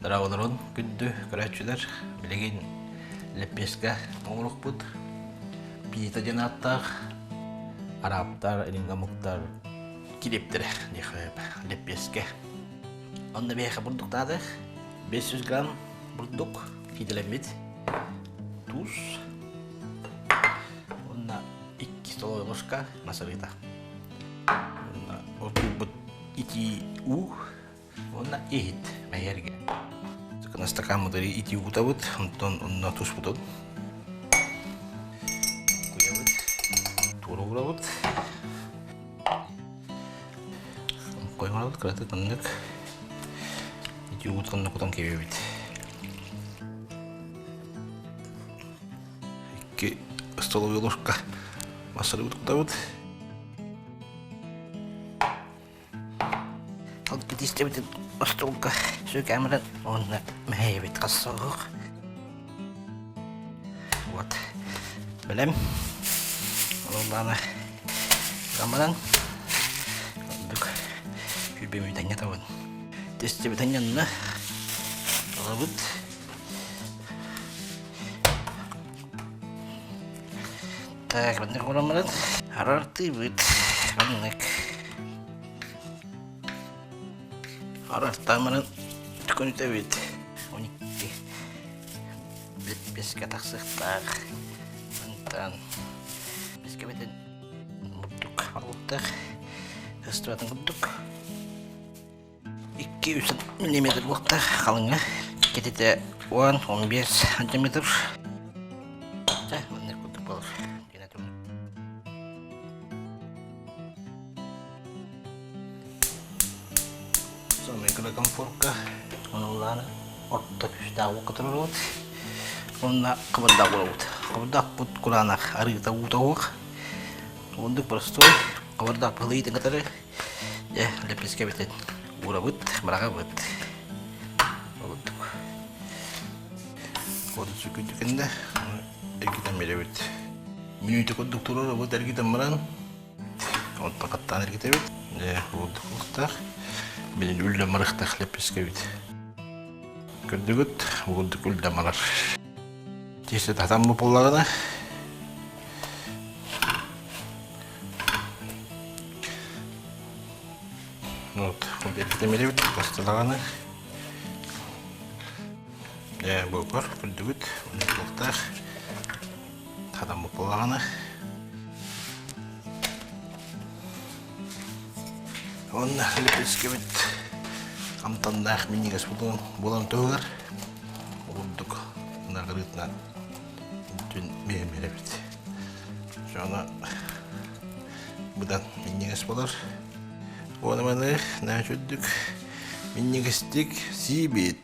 Daraolorun gündü körәчүләр билеген лепеска оңрук бут. Пита жанаттар арабтар, элингамуктар килептер дихәп лепеска. Онда беха бурдуктады 500 грамм бурдук фиделемит туз. Онда 2 столовая ложка масалита. Онда отбут 2 у. Онда ehit мәйерге. На стакан модели ити утабыт, онна туз бутот. Куябыт, туру урабыт. Коймабыт, кыраты тандык. Ити утқанна кутан кебебит. 2 столовая ложка масалы утабыт. Алып кетистебит остолка. Сүйкәмірін оны мәйбет қассауық. Вот. Білем. Оланы қамырын. Олдық. Күлбемей тәне тауын. Тесте бітәненні. Олабыт. Так, бәнді қорамырын. Арарты бұд. Бәннік. Арартамырын. Күнүтө бит. 12. Беске таксыктак. Антан. Беске битен мурдук алыптык. Кыстыбатын курдук. 200 мм болта калыңа. Кетете 10-15 см. За, мындай курдук болор. Самый комфортка. Онлары отта күшті ауы тұрыр. Онна қыбырда құрауыд. Қыбырда бұд құранақ арыта ұтауық. Ондық простой. Қыбырда бұлыйтын қатары. Лепеске бітен ұра бұд, бұраға бұд. Олыттық. Коды сүкіндікінде әргетен мере бұд. Минуйты көддік тұрыр бұд әргетен мұран. Отпа қаттан әргете бұд. Олыттық ұлықтақ. Менен үлі мұрықтақ лепеске бұд. Көрдігіт, ұғылдық үлді малар. Тесті татам бұп олағына. Бұл бәркетемелі бүт, бастылағына. Бұл бар, көрдігіт, ұлықтақ. Татам бұп олағына. Онна лепеске бүт. Амтандақ менегес болан төғір. Олдық нағырытына түн мере бет. Жана бұдан менегес болар. Оны мәні нәжүддік менегестік си бет.